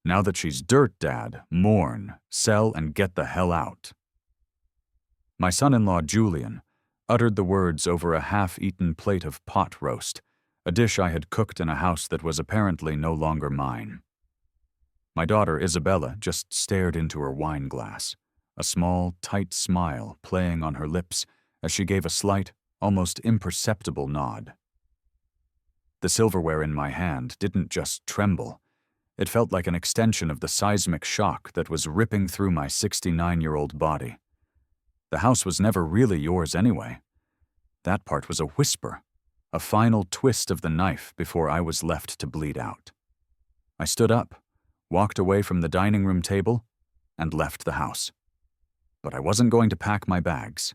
Now that she's dirt, Dad, mourn, sell, and get the hell out. My son-in-law, Julian, uttered the words over a half-eaten plate of pot roast, a dish I had cooked in a house that was apparently no longer mine. My daughter, Isabella, just stared into her wine glass, a small, tight smile playing on her lips as she gave a slight, almost imperceptible nod. The silverware in my hand didn't just tremble. It felt like an extension of the seismic shock that was ripping through my 69-year-old body. The house was never really yours anyway. That part was a whisper, a final twist of the knife before I was left to bleed out. I stood up, walked away from the dining room table, and left the house. But I wasn't going to pack my bags.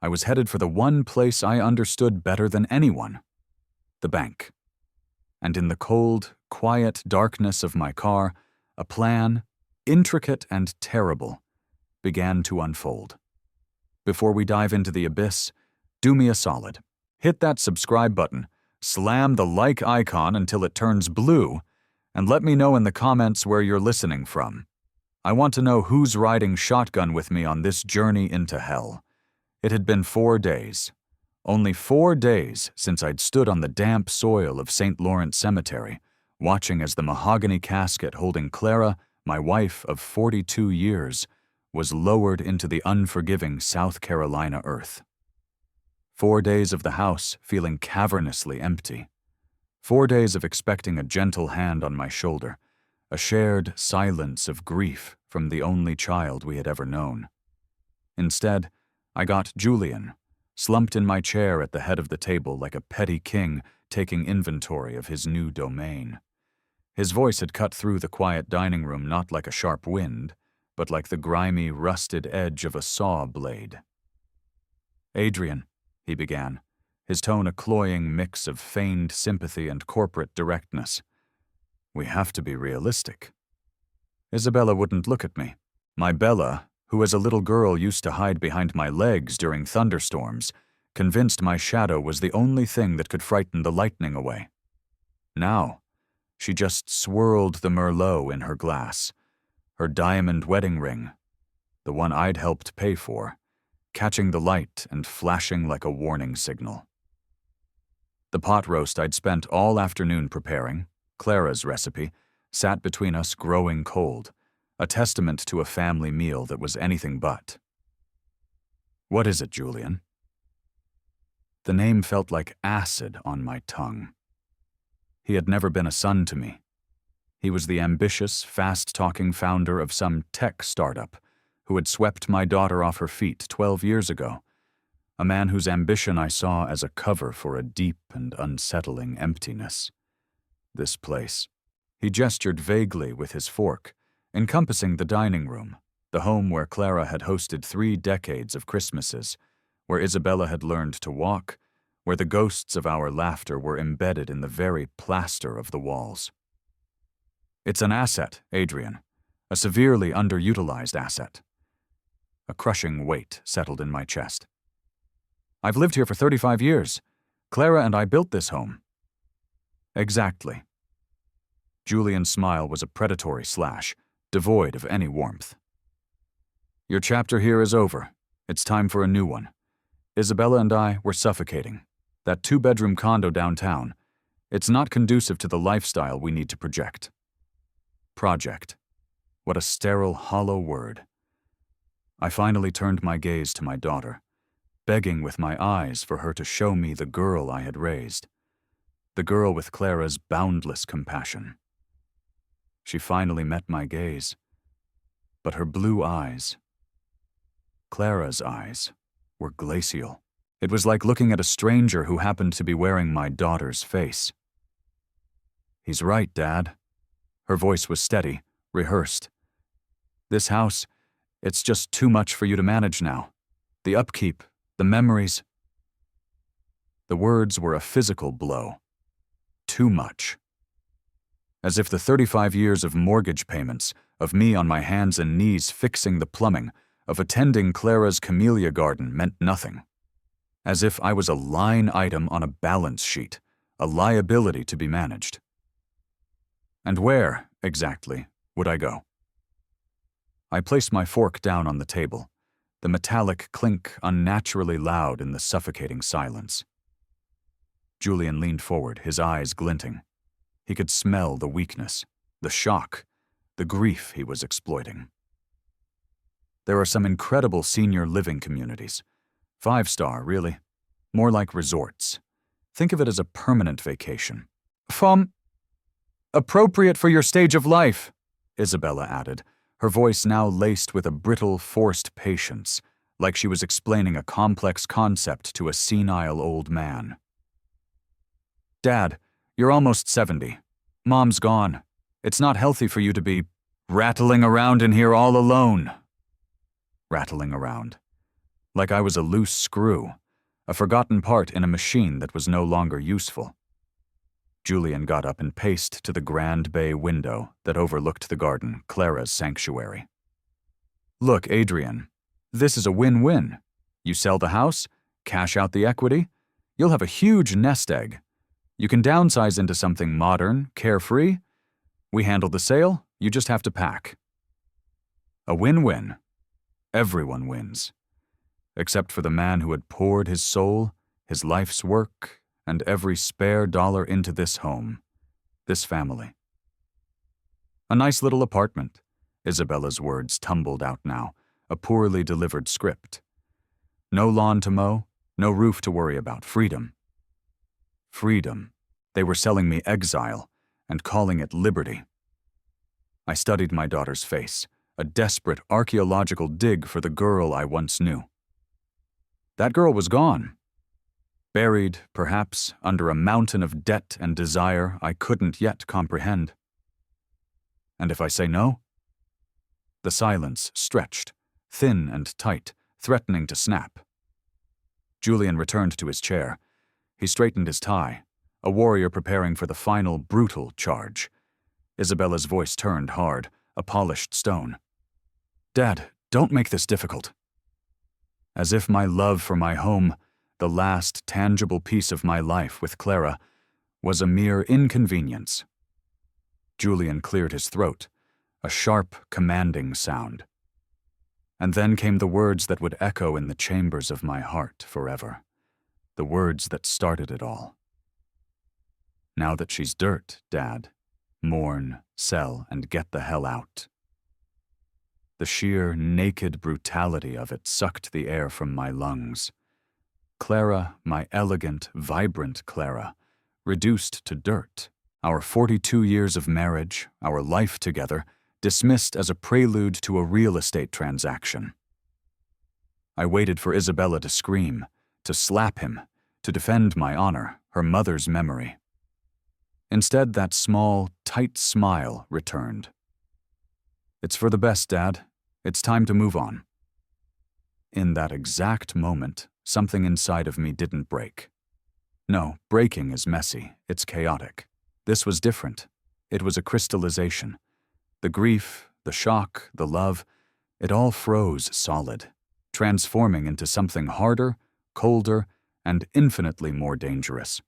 I was headed for the one place I understood better than anyone, the bank. And in the cold, quiet darkness of my car, a plan, intricate and terrible, began to unfold. Before we dive into the abyss, do me a solid. Hit that subscribe button, slam the like icon until it turns blue, and let me know in the comments where you're listening from. I want to know who's riding shotgun with me on this journey into hell. It had been 4 days. Only 4 days since I'd stood on the damp soil of St. Lawrence Cemetery, watching as the mahogany casket holding Clara, my wife of 42 years, was lowered into the unforgiving South Carolina earth. 4 days of the house feeling cavernously empty. 4 days of expecting a gentle hand on my shoulder, a shared silence of grief from the only child we had ever known. Instead, I got Julian, slumped in my chair at the head of the table like a petty king taking inventory of his new domain. His voice had cut through the quiet dining room not like a sharp wind, but like the grimy, rusted edge of a saw blade. "Adrian," he began, his tone a cloying mix of feigned sympathy and corporate directness. "We have to be realistic." Isabella wouldn't look at me. My Bella, who as a little girl used to hide behind my legs during thunderstorms, convinced my shadow was the only thing that could frighten the lightning away. Now, she just swirled the Merlot in her glass, her diamond wedding ring, the one I'd helped pay for, catching the light and flashing like a warning signal. The pot roast I'd spent all afternoon preparing, Clara's recipe, sat between us growing cold, a testament to a family meal that was anything but. "What is it, Julian?" The name felt like acid on my tongue. He had never been a son to me. He was the ambitious, fast-talking founder of some tech startup who had swept my daughter off her feet 12 years ago, a man whose ambition I saw as a cover for a deep and unsettling emptiness. This place. He gestured vaguely with his fork, encompassing the dining room, the home where Clara had hosted 3 decades of Christmases, where Isabella had learned to walk, where the ghosts of our laughter were embedded in the very plaster of the walls. "It's an asset, Adrian, a severely underutilized asset." A crushing weight settled in my chest. "I've lived here for 35 years. Clara and I built this home." "Exactly." Julian's smile was a predatory slash, devoid of any warmth. "Your chapter here is over. It's time for a new one. Isabella and I were suffocating. That 2-bedroom condo downtown, it's not conducive to the lifestyle we need to project." Project. What a sterile, hollow word. I finally turned my gaze to my daughter, begging with my eyes for her to show me the girl I had raised, the girl with Clara's boundless compassion. She finally met my gaze, but her blue eyes, Clara's eyes, were glacial. It was like looking at a stranger who happened to be wearing my daughter's face. "He's right, Dad." Her voice was steady, rehearsed. "This house, it's just too much for you to manage now. The upkeep, the memories." The words were a physical blow. Too much. As if the 35 years of mortgage payments, of me on my hands and knees fixing the plumbing, of attending Clara's camellia garden meant nothing. As if I was a line item on a balance sheet, a liability to be managed. And where, exactly, Would I go? I placed my fork down on the table, the metallic clink unnaturally loud in the suffocating silence. Julian leaned forward, his eyes glinting. He could smell the weakness, the shock, the grief he was exploiting. There are some incredible senior living communities. 5-star, really. More like resorts. Think of it as a permanent vacation. Appropriate for your stage of life, Isabella added, her voice now laced with a brittle, forced patience, like she was explaining a complex concept to a senile old man. Dad, you're almost 70. Mom's gone. It's not healthy for you to be rattling around in here all alone. Rattling around. Like I was a loose screw, a forgotten part in a machine that was no longer useful. Julian got up and paced to the grand bay window that overlooked the garden, Clara's sanctuary. Look, Adrian, this is a win-win. You sell the house, cash out the equity, you'll have a huge nest egg. You can downsize into something modern, carefree. We handle the sale, you just have to pack. A win-win. Everyone wins. Except for the man who had poured his soul, his life's work, and every spare dollar into this home, this family. A nice little apartment, Isabella's words tumbled out now, a poorly delivered script. No lawn to mow, no roof to worry about, freedom. Freedom. They were selling me exile and calling it liberty. I studied my daughter's face, a desperate archaeological dig for the girl I once knew. That girl was gone. Buried, perhaps, under a mountain of debt and desire I couldn't yet comprehend. And if I say no? The silence stretched, thin and tight, threatening to snap. Julian returned to his chair. He straightened his tie, a warrior preparing for the final brutal charge. Isabella's voice turned hard, a polished stone. Dad, don't make this difficult. As if my love for my home, the last tangible piece of my life with Clara, was a mere inconvenience. Julian cleared his throat, a sharp, commanding sound. And then came the words that would echo in the chambers of my heart forever, the words that started it all. Now that she's dirt, Dad, mourn, sell, and get the hell out. The sheer, naked brutality of it sucked the air from my lungs. Clara, my elegant, vibrant Clara, reduced to dirt. Our 42 years of marriage, our life together, dismissed as a prelude to a real estate transaction. I waited for Isabella to scream, to slap him, to defend my honor, her mother's memory. Instead, that small, tight smile returned. It's for the best, Dad. It's time to move on. In that exact moment, something inside of me didn't break. No, breaking is messy, it's chaotic. This was different. It was a crystallization. The grief, the shock, the love, it all froze solid, transforming into something harder, colder, and infinitely more dangerous.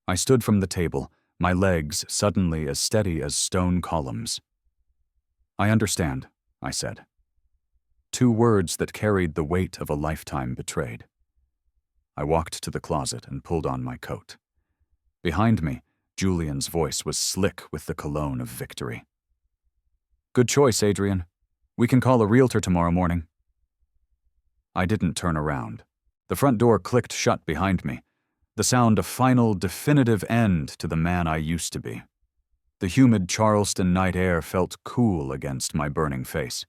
I stood from the table, my legs suddenly as steady as stone columns. I understand, I said. 2 words that carried the weight of a lifetime betrayed. I walked to the closet and pulled on my coat. Behind me, Julian's voice was slick with the cologne of victory. Good choice, Adrian. We can call a realtor tomorrow morning. I didn't turn around. The front door clicked shut behind me, the sound of final, definitive end to the man I used to be. The humid Charleston night air felt cool against my burning face.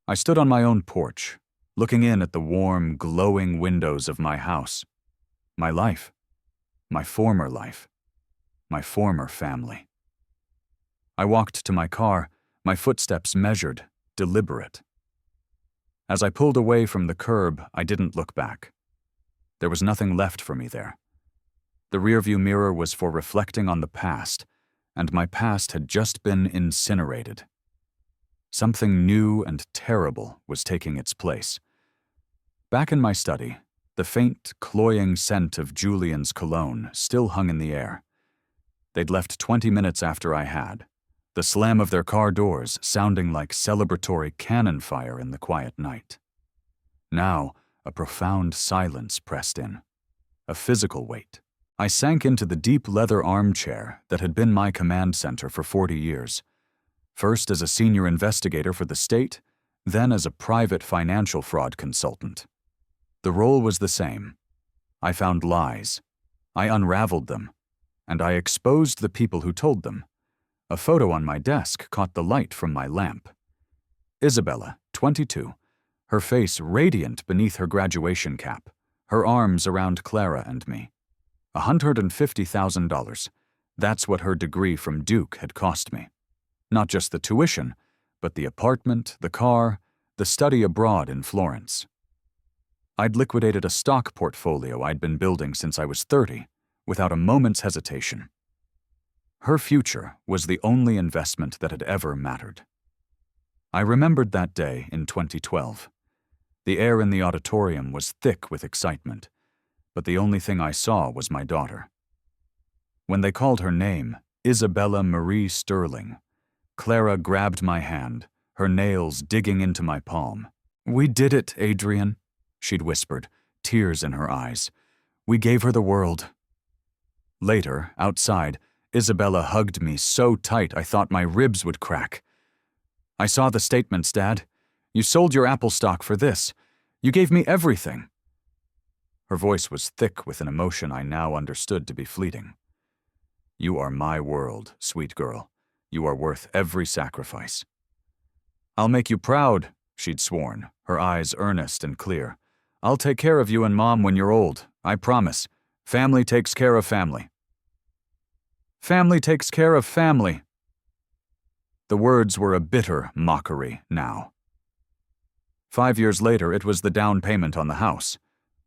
I stood on my own porch, looking in at the warm, glowing windows of my house. My life. My former life. My former family. I walked to my car, my footsteps measured, deliberate. As I pulled away from the curb, I didn't look back. There was nothing left for me there. The rearview mirror was for reflecting on the past, and my past had just been incinerated. Something new and terrible was taking its place. Back in my study, the faint, cloying scent of Julian's cologne still hung in the air. They'd left 20 minutes after I had, the slam of their car doors sounding like celebratory cannon fire in the quiet night. Now, a profound silence pressed in, a physical weight. I sank into the deep leather armchair that had been my command center for 40 years, first as a senior investigator for the state, then as a private financial fraud consultant. The role was the same. I found lies. I unraveled them, and I exposed the people who told them. A photo on my desk caught the light from my lamp. Isabella, 22, her face radiant beneath her graduation cap, her arms around Clara and me. $150,000. That's what her degree from Duke had cost me. Not just the tuition, but the apartment, the car, the study abroad in Florence. I'd liquidated a stock portfolio I'd been building since I was 30, without a moment's hesitation. Her future was the only investment that had ever mattered. I remembered that day in 2012. The air in the auditorium was thick with excitement, but the only thing I saw was my daughter. When they called her name, Isabella Marie Sterling, Clara grabbed my hand, her nails digging into my palm. "We did it, Adrian," she'd whispered, tears in her eyes. "We gave her the world." Later, outside, Isabella hugged me so tight I thought my ribs would crack. "I saw the statements, Dad. You sold your Apple stock for this. You gave me everything." Her voice was thick with an emotion I now understood to be fleeting. "You are my world, sweet girl. You are worth every sacrifice." "I'll make you proud," she'd sworn, her eyes earnest and clear. "I'll take care of you and Mom when you're old, I promise. Family takes care of family." Family takes care of family. The words were a bitter mockery now. 5 years later, it was the down payment on the house.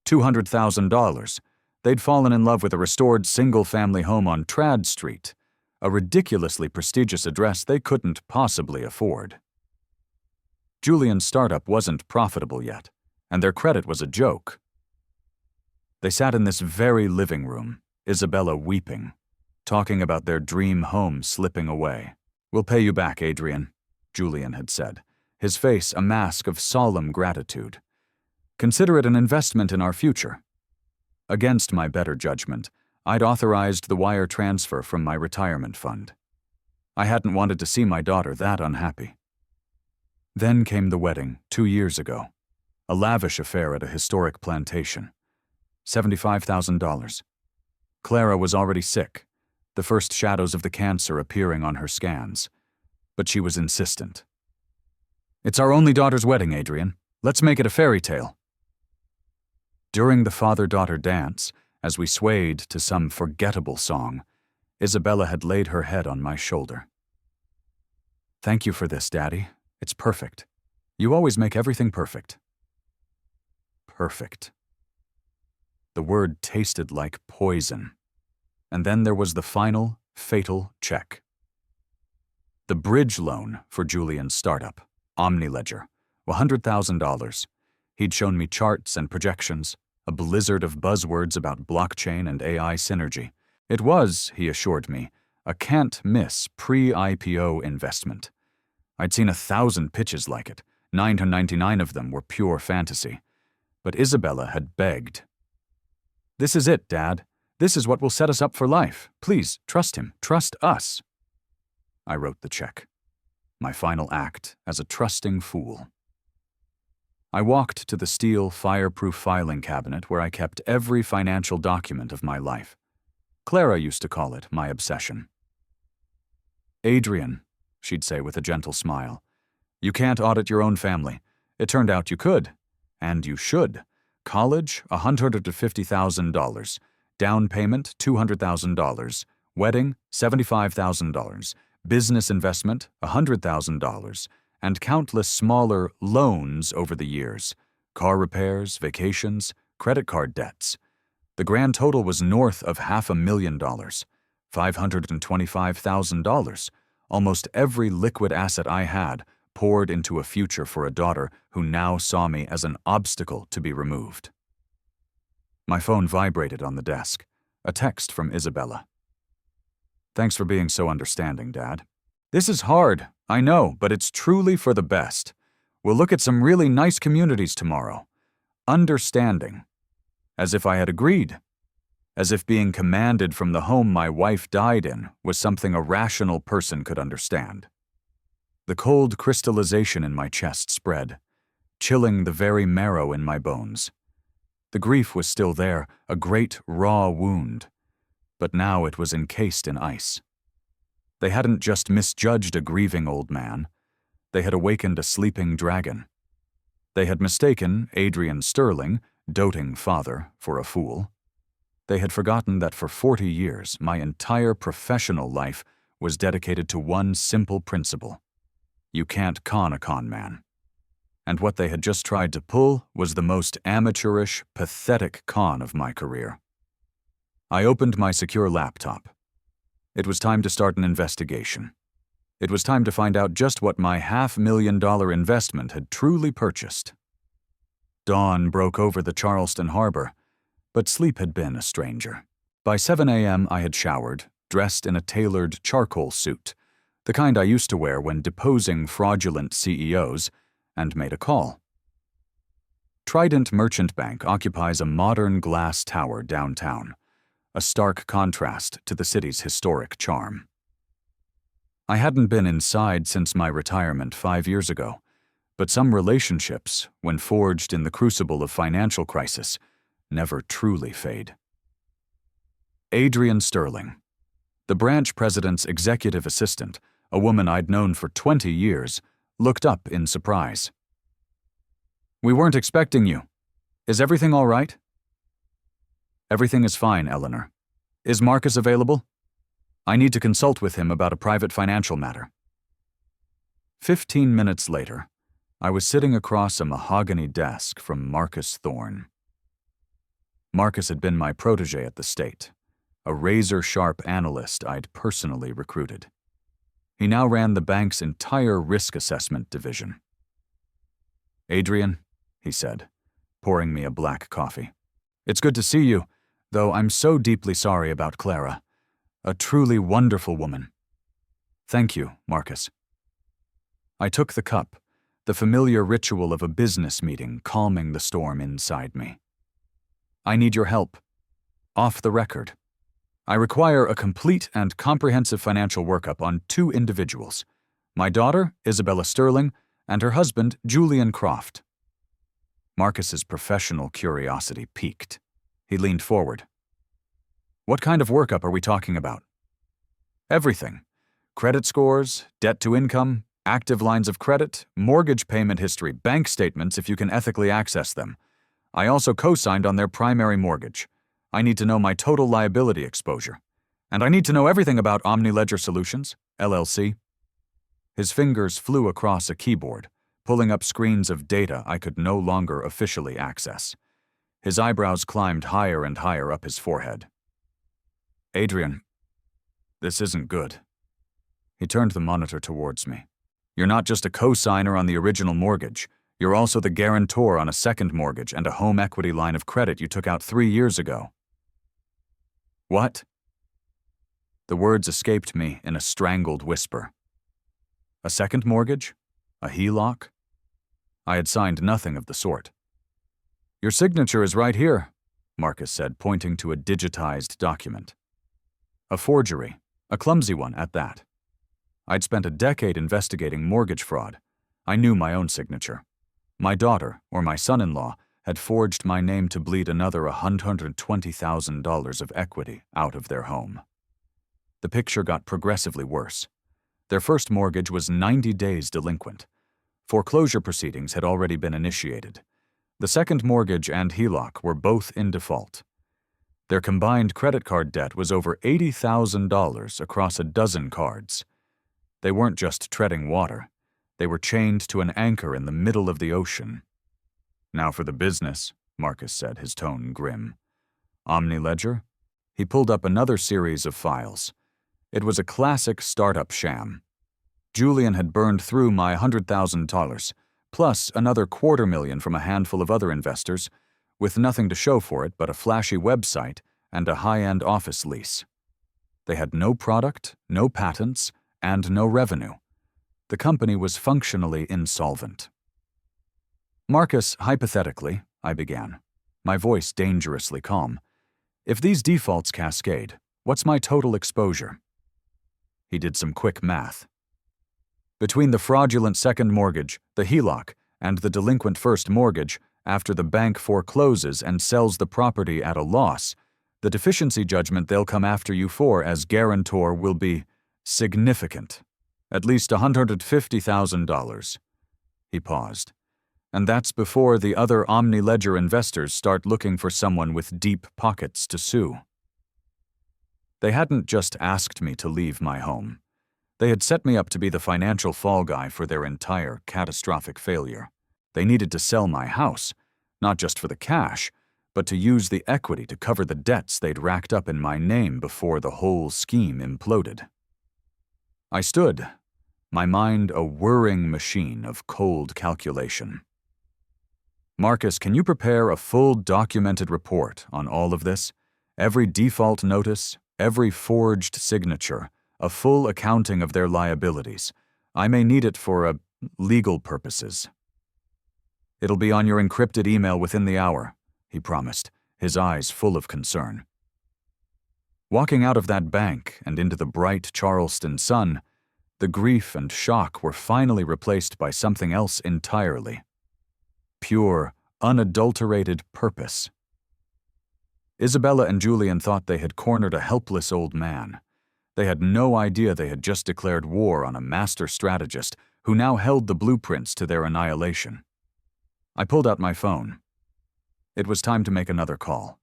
$200,000. They'd fallen in love with a restored single-family home on Trad Street, a ridiculously prestigious address they couldn't possibly afford. Julian's startup wasn't profitable yet, and their credit was a joke. They sat in this very living room, Isabella weeping, talking about their dream home slipping away. "We'll pay you back, Adrian," Julian had said, his face a mask of solemn gratitude. "Consider it an investment in our future." Against my better judgment, I'd authorized the wire transfer from my retirement fund. I hadn't wanted to see my daughter that unhappy. Then came the wedding 2 years ago, a lavish affair at a historic plantation. $75,000. Clara was already sick, the first shadows of the cancer appearing on her scans, but she was insistent. "It's our only daughter's wedding, Adrian. Let's make it a fairy tale." During the father-daughter dance, as we swayed to some forgettable song, Isabella had laid her head on my shoulder. "Thank you for this, Daddy. It's perfect. You always make everything perfect." Perfect. The word tasted like poison. And then there was the final, fatal check. The bridge loan for Julian's startup, OmniLedger, $100,000. He'd shown me charts and projections, a blizzard of buzzwords about blockchain and AI synergy. It was, he assured me, a can't-miss pre-IPO investment. I'd seen 1,000 pitches like it. 999 of them were pure fantasy. But Isabella had begged. "This is it, Dad. This is what will set us up for life. Please, trust him. Trust us." I wrote the check. My final act as a trusting fool. I walked to the steel, fireproof filing cabinet where I kept every financial document of my life. Clara used to call it my obsession. "Adrian," she'd say with a gentle smile, "you can't audit your own family. It turned out you could. And you should. College, $150,000. Down payment, $200,000. Wedding, $75,000. Business investment, $100,000. And countless smaller loans over the years. Car repairs, vacations, credit card debts. The grand total was north of $500,000. $525,000. Almost every liquid asset I had poured into a future for a daughter who now saw me as an obstacle to be removed. My phone vibrated on the desk. A text from Isabella. "Thanks for being so understanding, Dad. This is hard, I know, but it's truly for the best. We'll look at some really nice communities tomorrow. Understanding. As if I had agreed. As if being commanded from the home my wife died in was something a rational person could understand. The cold crystallization in my chest spread, chilling the very marrow in my bones. The grief was still there, a great raw wound, but now it was encased in ice. They hadn't just misjudged a grieving old man. They had awakened a sleeping dragon. They had mistaken Adrian Sterling, doting father, for a fool. They had forgotten that for 40 years, my entire professional life was dedicated to one simple principle. You can't con a con man. And what they had just tried to pull was the most amateurish, pathetic con of my career. I opened my secure laptop. It was time to start an investigation. It was time to find out just what my $500,000 investment had truly purchased. Dawn broke over the Charleston harbor, but sleep had been a stranger. By 7 a.m. I had showered, dressed in a tailored charcoal suit, the kind I used to wear when deposing fraudulent CEOs, and made a call. Trident Merchant Bank occupies a modern glass tower downtown, a stark contrast to the city's historic charm. I hadn't been inside since my retirement 5 years ago, but some relationships, when forged in the crucible of financial crisis, never truly fade. Adrian Sterling, the branch president's executive assistant, a woman I'd known for 20 years, looked up in surprise. "We weren't expecting you. Is everything all right?" "Everything is fine, Eleanor. Is Marcus available? I need to consult with him about a private financial matter." 15 minutes later, I was sitting across a mahogany desk from Marcus Thorne. Marcus had been my protege at the State, a razor-sharp analyst I'd personally recruited. He now ran the bank's entire risk assessment division. "Adrian," he said, pouring me a black coffee. "It's good to see you, though I'm so deeply sorry about Clara. A truly wonderful woman." "Thank you, Marcus." I took the cup, the familiar ritual of a business meeting calming the storm inside me. "I need your help. Off the record. I require a complete and comprehensive financial workup on 2 individuals, my daughter, Isabella Sterling, and her husband, Julian Croft." Marcus's professional curiosity piqued. He leaned forward. "What kind of workup are we talking about?" "Everything. Credit scores, debt to income, active lines of credit, mortgage payment history, bank statements if you can ethically access them. I also co-signed on their primary mortgage. I need to know my total liability exposure. And I need to know everything about OmniLedger Solutions, LLC. His fingers flew across a keyboard, pulling up screens of data I could no longer officially access. His eyebrows climbed higher and higher up his forehead. "Adrian, this isn't good." He turned the monitor towards me. "You're not just a co-signer on the original mortgage. You're also the guarantor on a second mortgage and a home equity line of credit you took out 3 years ago." "What?" The words escaped me in a strangled whisper. "A second mortgage? A HELOC?" I had signed nothing of the sort. "Your signature is right here," Marcus said, pointing to a digitized document. A forgery, a clumsy one at that. I'd spent a decade investigating mortgage fraud. I knew my own signature. My daughter, or my son-in-law, had forged my name to bleed another $120,000 of equity out of their home. The picture got progressively worse. Their first mortgage was 90 days delinquent. Foreclosure proceedings had already been initiated. The second mortgage and HELOC were both in default. Their combined credit card debt was over $80,000 across a dozen cards. They weren't just treading water. They were chained to an anchor in the middle of the ocean. "Now for the business," Marcus said, his tone grim. "OmniLedger?" He pulled up another series of files. It was a classic startup sham. Julian had burned through my $100,000, plus another $250,000 from a handful of other investors, with nothing to show for it but a flashy website and a high-end office lease. They had no product, no patents, and no revenue. The company was functionally insolvent. Marcus, hypothetically, I began, my voice dangerously calm. If these defaults cascade, what's my total exposure? He did some quick math. Between the fraudulent second mortgage, the HELOC, and the delinquent first mortgage, after the bank forecloses and sells the property at a loss, the deficiency judgment they'll come after you for as guarantor will be significant, at least $150,000. He paused. And that's before the other OmniLedger investors start looking for someone with deep pockets to sue. They hadn't just asked me to leave my home. They had set me up to be the financial fall guy for their entire catastrophic failure. They needed to sell my house, not just for the cash, but to use the equity to cover the debts they'd racked up in my name before the whole scheme imploded. I stood, my mind a whirring machine of cold calculation. Marcus, can you prepare a full documented report on all of this? Every default notice, every forged signature, a full accounting of their liabilities. I may need it for legal purposes. It'll be on your encrypted email within the hour, he promised, his eyes full of concern. Walking out of that bank and into the bright Charleston sun, the grief and shock were finally replaced by something else entirely. Pure, unadulterated purpose. Isabella and Julian thought they had cornered a helpless old man. They had no idea they had just declared war on a master strategist who now held the blueprints to their annihilation. I pulled out my phone. It was time to make another call.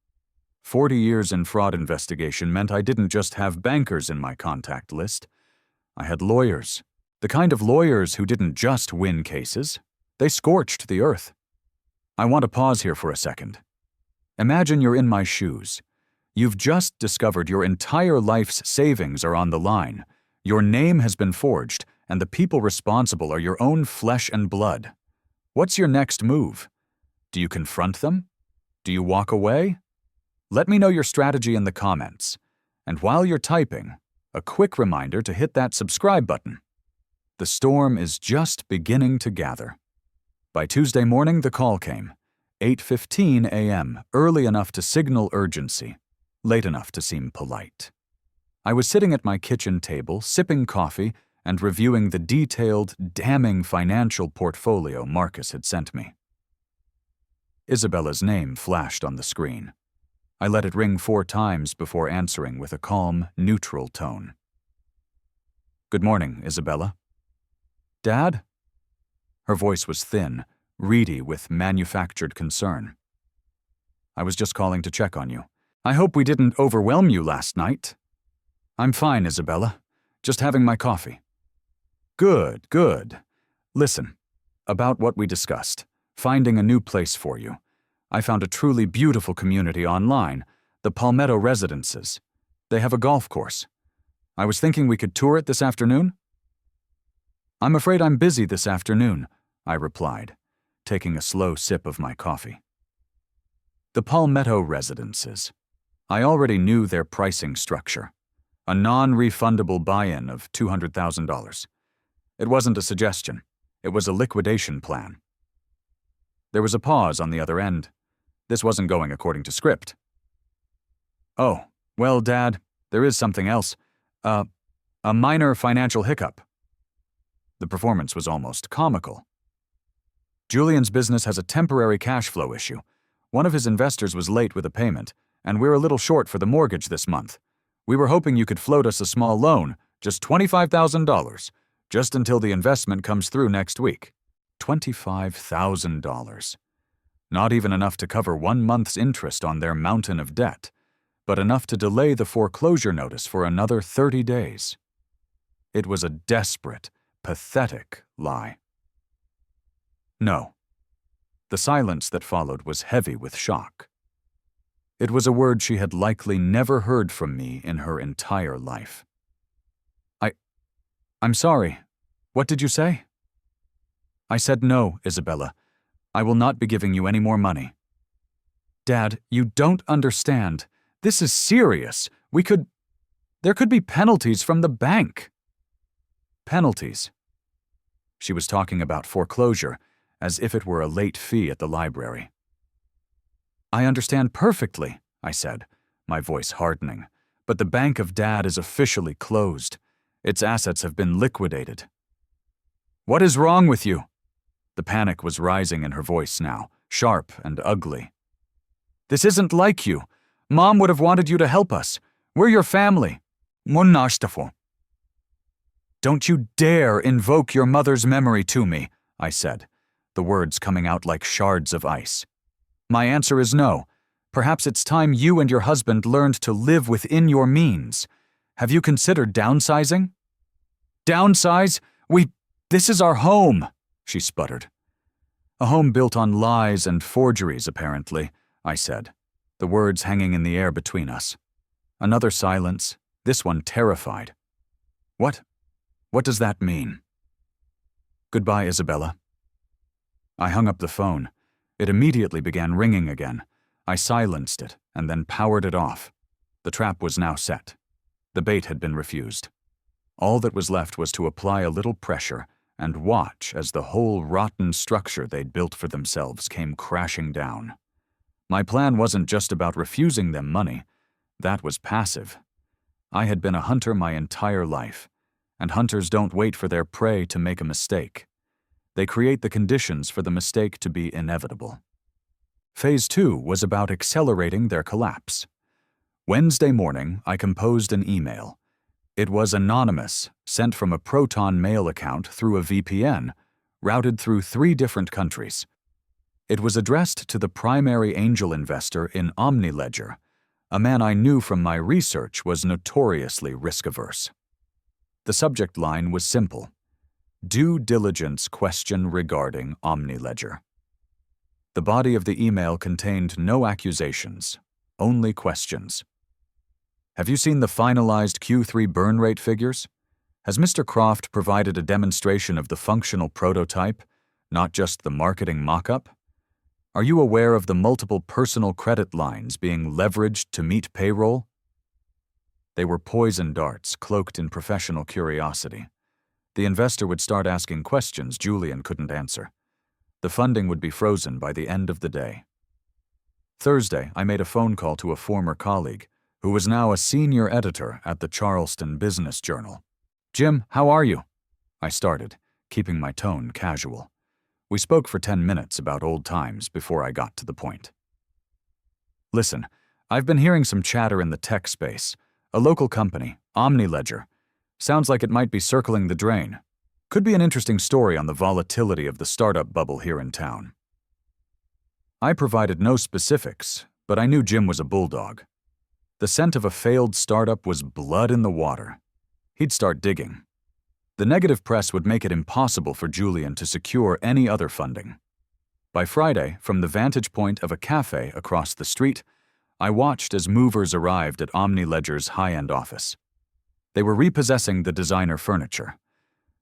40 years in fraud investigation meant I didn't just have bankers in my contact list. I had lawyers. The kind of lawyers who didn't just win cases. They scorched the earth. I want to pause here for a second. Imagine you're in my shoes. You've just discovered your entire life's savings are on the line. Your name has been forged, and the people responsible are your own flesh and blood. What's your next move? Do you confront them? Do you walk away? Let me know your strategy in the comments. And while you're typing, a quick reminder to hit that subscribe button. The storm is just beginning to gather. By Tuesday morning, the call came. 8:15 a.m., early enough to signal urgency, late enough to seem polite. I was sitting at my kitchen table, sipping coffee and reviewing the detailed, damning financial portfolio Marcus had sent me. Isabella's name flashed on the screen. I let it ring 4 times before answering with a calm, neutral tone. Good morning, Isabella. Dad? Her voice was thin, reedy with manufactured concern. I was just calling to check on you. I hope we didn't overwhelm you last night. I'm fine, Isabella. Just having my coffee. Good, good. Listen, about what we discussed, finding a new place for you. I found a truly beautiful community online, the Palmetto Residences. They have a golf course. I was thinking we could tour it this afternoon? I'm afraid I'm busy this afternoon, I replied, taking a slow sip of my coffee. The Palmetto Residences. I already knew their pricing structure. A non-refundable buy-in of $200,000. It wasn't a suggestion. It was a liquidation plan. There was a pause on the other end. This wasn't going according to script. Oh, well, Dad, there is something else. A minor financial hiccup. The performance was almost comical. Julian's business has a temporary cash flow issue. One of his investors was late with a payment, and we're a little short for the mortgage this month. We were hoping you could float us a small loan, just $25,000, just until the investment comes through next week. $25,000. Not even enough to cover 1 month's interest on their mountain of debt, but enough to delay the foreclosure notice for another 30 days. It was a desperate, pathetic lie. No. The silence that followed was heavy with shock. It was a word she had likely never heard from me in her entire life. I'm sorry. What did you say? I said no, Isabella. I will not be giving you any more money. Dad, you don't understand. This is serious. There could be penalties from the bank. penalties. She was talking about foreclosure, as if it were a late fee at the library. I understand perfectly, I said, my voice hardening, but the bank of Dad is officially closed. Its assets have been liquidated. What is wrong with you? The panic was rising in her voice now, sharp and ugly. This isn't like you. Mom would have wanted you to help us. We're your family. Don't you dare invoke your mother's memory to me, I said, the words coming out like shards of ice. My answer is no. Perhaps it's time you and your husband learned to live within your means. Have you considered downsizing? Downsize? This is our home, she sputtered. A home built on lies and forgeries, apparently, I said, the words hanging in the air between us. Another silence, this one terrified. What does that mean? Goodbye, Isabella. I hung up the phone. It immediately began ringing again. I silenced it and then powered it off. The trap was now set. The bait had been refused. All that was left was to apply a little pressure and watch as the whole rotten structure they'd built for themselves came crashing down. My plan wasn't just about refusing them money. That was passive. I had been a hunter my entire life, and hunters don't wait for their prey to make a mistake. They create the conditions for the mistake to be inevitable. Phase 2 was about accelerating their collapse. Wednesday morning, I composed an email. It was anonymous, sent from a Proton Mail account through a VPN, routed through 3 different countries. It was addressed to the primary angel investor in OmniLedger, a man I knew from my research was notoriously risk-averse. The subject line was simple: due diligence question regarding OmniLedger. The body of the email contained no accusations, only questions. Have you seen the finalized Q3 burn rate figures? Has Mr. Croft provided a demonstration of the functional prototype, not just the marketing mock-up? Are you aware of the multiple personal credit lines being leveraged to meet payroll? They were poison darts cloaked in professional curiosity. The investor would start asking questions Julian couldn't answer. The funding would be frozen by the end of the day. Thursday, I made a phone call to a former colleague, who was now a senior editor at the Charleston Business Journal. Jim, how are you? I started, keeping my tone casual. We spoke for 10 minutes about old times before I got to the point. Listen, I've been hearing some chatter in the tech space. A local company, OmniLedger. Sounds like it might be circling the drain. Could be an interesting story on the volatility of the startup bubble here in town. I provided no specifics, but I knew Jim was a bulldog. The scent of a failed startup was blood in the water. He'd start digging. The negative press would make it impossible for Julian to secure any other funding. By Friday, from the vantage point of a cafe across the street, I watched as movers arrived at OmniLedger's high-end office. They were repossessing the designer furniture.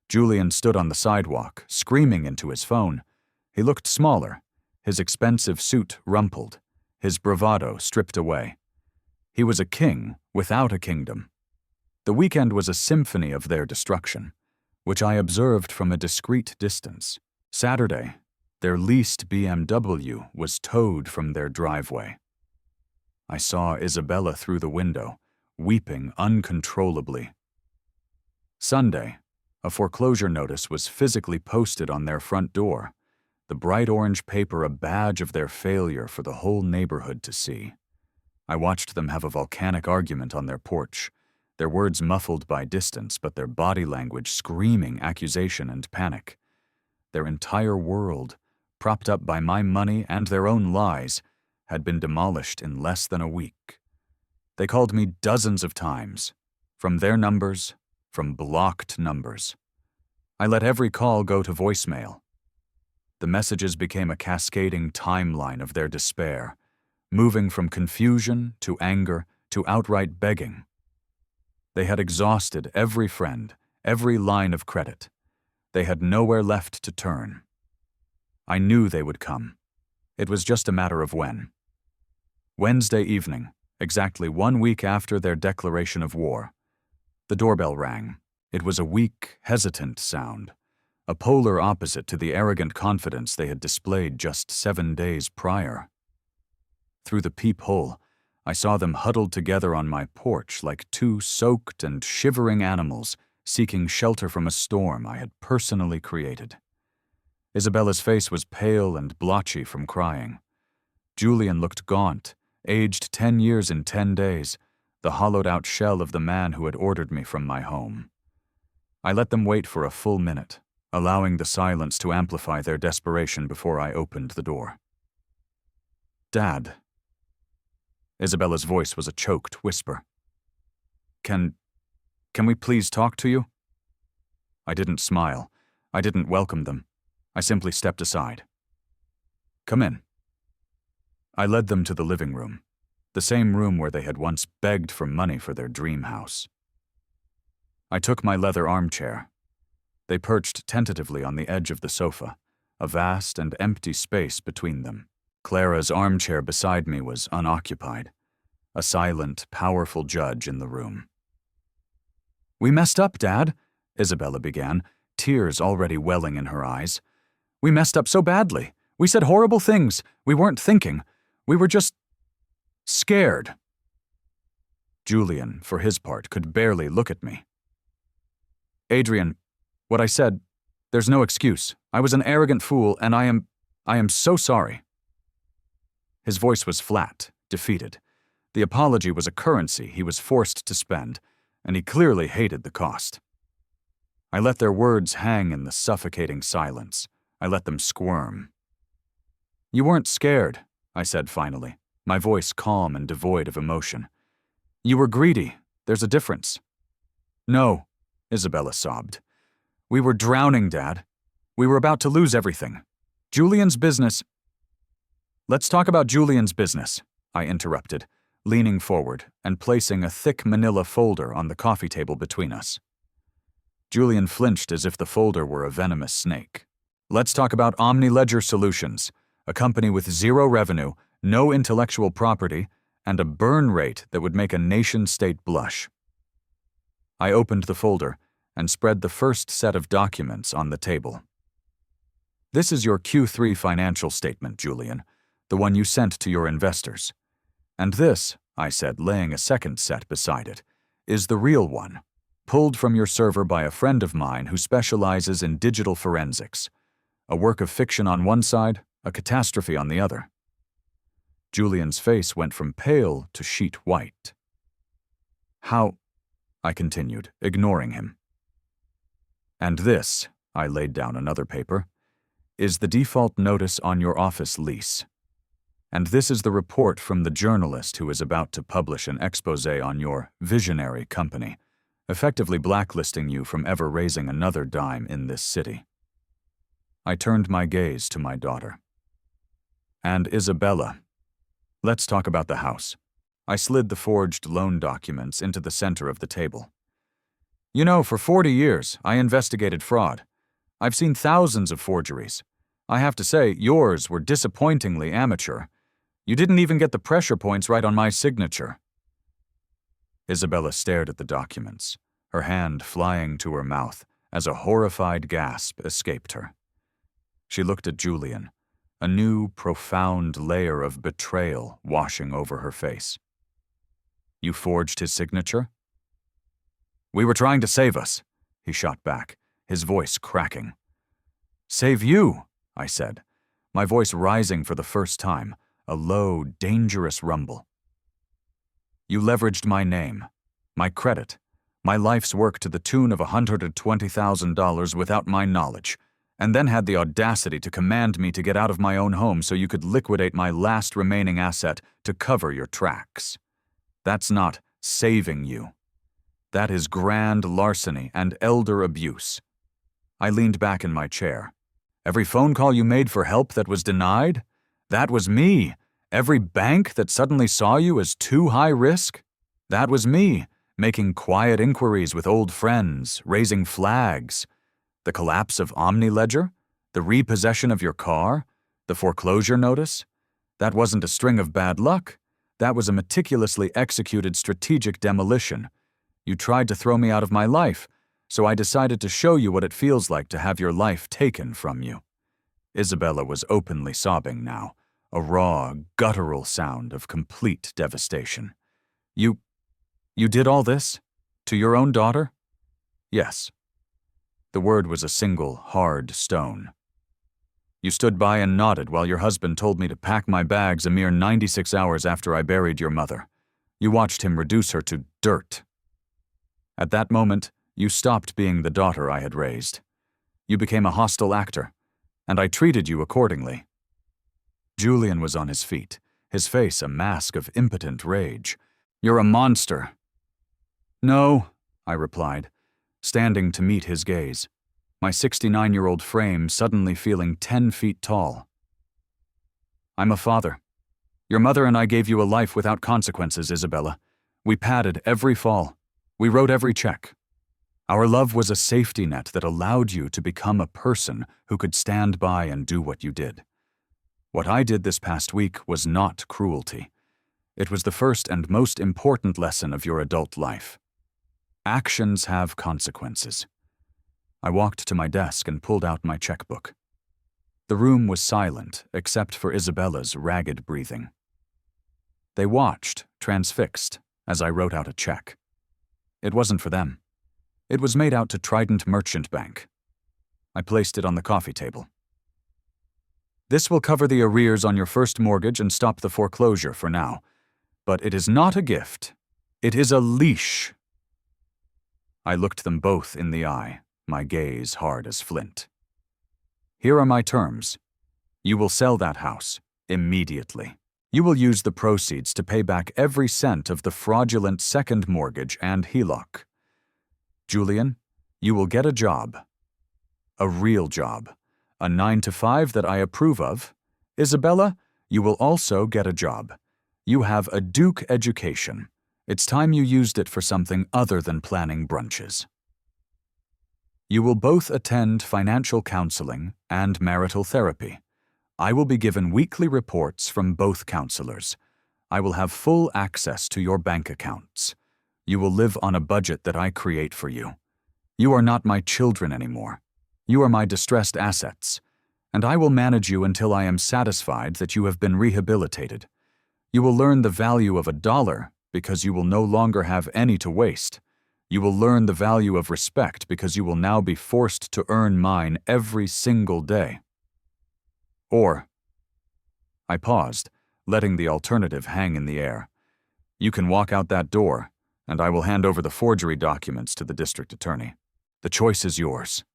Julian stood on the sidewalk, screaming into his phone. He looked smaller, his expensive suit rumpled, his bravado stripped away. He was a king without a kingdom. The weekend was a symphony of their destruction, which I observed from a discreet distance. Saturday, their leased BMW was towed from their driveway. I saw Isabella through the window, weeping uncontrollably. Sunday, a foreclosure notice was physically posted on their front door, the bright orange paper a badge of their failure for the whole neighborhood to see. I watched them have a volcanic argument on their porch, their words muffled by distance but their body language screaming accusation and panic. Their entire world, propped up by my money and their own lies, had been demolished in less than a week. They called me dozens of times, from their numbers, from blocked numbers. I let every call go to voicemail. The messages became a cascading timeline of their despair, moving from confusion to anger to outright begging. They had exhausted every friend, every line of credit. They had nowhere left to turn. I knew they would come. It was just a matter of when. Wednesday evening, exactly 1 week after their declaration of war, the doorbell rang. It was a weak, hesitant sound, a polar opposite to the arrogant confidence they had displayed just 7 days prior. Through the peephole, I saw them huddled together on my porch like two soaked and shivering animals seeking shelter from a storm I had personally created. Isabella's face was pale and blotchy from crying. Julian looked gaunt, aged 10 years in 10 days, the hollowed-out shell of the man who had ordered me from my home. I let them wait for a full minute, allowing the silence to amplify their desperation before I opened the door. "Dad." Isabella's voice was a choked whisper. Can we please talk to you?" I didn't smile. I didn't welcome them. I simply stepped aside. "Come in." I led them to the living room, the same room where they had once begged for money for their dream house. I took my leather armchair. They perched tentatively on the edge of the sofa, a vast and empty space between them. Clara's armchair beside me was unoccupied, a silent, powerful judge in the room. "We messed up, Dad," Isabella began, tears already welling in her eyes. "We messed up so badly. We said horrible things. We weren't thinking. We were just scared." Julian, for his part, could barely look at me. "Adrian, what I said, there's no excuse. I was an arrogant fool, and I am so sorry." His voice was flat, defeated. The apology was a currency he was forced to spend, and he clearly hated the cost. I let their words hang in the suffocating silence. I let them squirm. "You weren't scared," I said finally, my voice calm and devoid of emotion. "You were greedy. There's a difference." "No," Isabella sobbed. "We were drowning, Dad. We were about to lose everything. Julian's business—" "Let's talk about Julian's business," I interrupted, leaning forward and placing a thick manila folder on the coffee table between us. Julian flinched as if the folder were a venomous snake. "Let's talk about Omni Ledger Solutions, a company with zero revenue, no intellectual property, and a burn rate that would make a nation-state blush." I opened the folder and spread the first set of documents on the table. "This is your Q3 financial statement, Julian, the one you sent to your investors. And this," I said, laying a second set beside it, "is the real one, pulled from your server by a friend of mine who specializes in digital forensics. A work of fiction on one side, a catastrophe on the other." Julian's face went from pale to sheet white. "How?" I continued, ignoring him. "And this," I laid down another paper, "is the default notice on your office lease. And this is the report from the journalist who is about to publish an exposé on your visionary company, effectively blacklisting you from ever raising another dime in this city." I turned my gaze to my daughter. "And Isabella, let's talk about the house." I slid the forged loan documents into the center of the table. "You know, for 40 years, I investigated fraud. I've seen thousands of forgeries. I have to say, yours were disappointingly amateur. You didn't even get the pressure points right on my signature." Isabella stared at the documents, her hand flying to her mouth as a horrified gasp escaped her. She looked at Julian, a new, profound layer of betrayal washing over her face. "You forged his signature?" "We were trying to save us," he shot back, his voice cracking. "Save you," I said, my voice rising for the first time, a low, dangerous rumble. "You leveraged my name, my credit, my life's work to the tune of $120,000 without my knowledge, and then had the audacity to command me to get out of my own home so you could liquidate my last remaining asset to cover your tracks. That's not saving you. That is grand larceny and elder abuse." I leaned back in my chair. "Every phone call you made for help that was denied? That was me. Every bank that suddenly saw you as too high risk? That was me, making quiet inquiries with old friends, raising flags. The collapse of Omni Ledger? The repossession of your car? The foreclosure notice? That wasn't a string of bad luck. That was a meticulously executed strategic demolition. You tried to throw me out of my life, so I decided to show you what it feels like to have your life taken from you." Isabella was openly sobbing now, a raw, guttural sound of complete devastation. You did all this? To your own daughter?" "Yes." The word was a single, hard stone. "You stood by and nodded while your husband told me to pack my bags a mere 96 hours after I buried your mother. You watched him reduce her to dirt. At that moment, you stopped being the daughter I had raised. You became a hostile actor, and I treated you accordingly." Julian was on his feet, his face a mask of impotent rage. "You're a monster." "No," I replied, standing to meet his gaze, my 69-year-old frame suddenly feeling 10 feet tall. "I'm a father. Your mother and I gave you a life without consequences, Isabella. We padded every fall. We wrote every check. Our love was a safety net that allowed you to become a person who could stand by and do what you did. What I did this past week was not cruelty. It was the first and most important lesson of your adult life. Actions have consequences." I walked to my desk and pulled out my checkbook. The room was silent except for Isabella's ragged breathing. They watched, transfixed, as I wrote out a check. It wasn't for them. It was made out to Trident Merchant Bank. I placed it on the coffee table. "This will cover the arrears on your first mortgage and stop the foreclosure for now. But it is not a gift. It is a leash." I looked them both in the eye, my gaze hard as flint. "Here are my terms. You will sell that house immediately. You will use the proceeds to pay back every cent of the fraudulent second mortgage and HELOC. Julian, you will get a job. A real job. A 9-to-5 that I approve of. Isabella, you will also get a job. You have a Duke education. It's time you used it for something other than planning brunches. You will both attend financial counseling and marital therapy. I will be given weekly reports from both counselors. I will have full access to your bank accounts. You will live on a budget that I create for you. You are not my children anymore. You are my distressed assets, and I will manage you until I am satisfied that you have been rehabilitated. You will learn the value of $1 because you will no longer have any to waste. You will learn the value of respect because you will now be forced to earn mine every single day. Or," I paused, letting the alternative hang in the air, "you can walk out that door, and I will hand over the forgery documents to the district attorney. The choice is yours."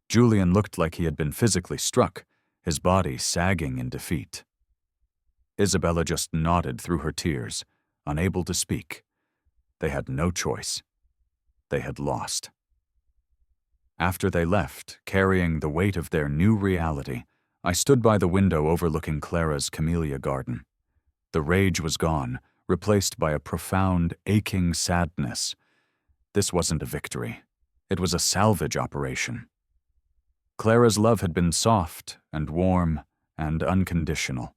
Julian looked like he had been physically struck, his body sagging in defeat. Isabella just nodded through her tears, unable to speak. They had no choice. They had lost. After they left, carrying the weight of their new reality, I stood by the window overlooking Clara's camellia garden. The rage was gone, replaced by a profound, aching sadness. This wasn't a victory. It was a salvage operation. Clara's love had been soft and warm and unconditional.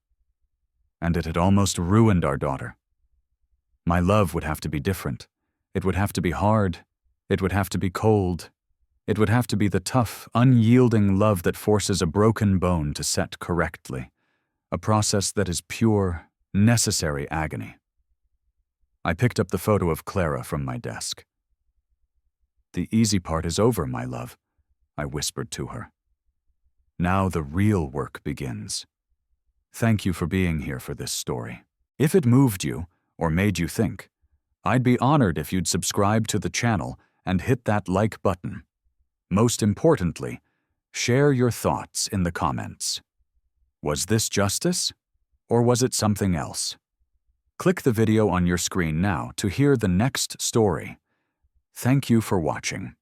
And it had almost ruined our daughter. My love would have to be different. It would have to be hard. It would have to be cold. It would have to be the tough, unyielding love that forces a broken bone to set correctly, a process that is pure, necessary agony. I picked up the photo of Clara from my desk. "The easy part is over, my love," I whispered to her. "Now the real work begins. Thank you for being here for this story. If it moved you, or made you think, I'd be honored if you'd subscribe to the channel and hit that like button. Most importantly, share your thoughts in the comments. Was this justice, or was it something else? Click the video on your screen now to hear the next story. Thank you for watching.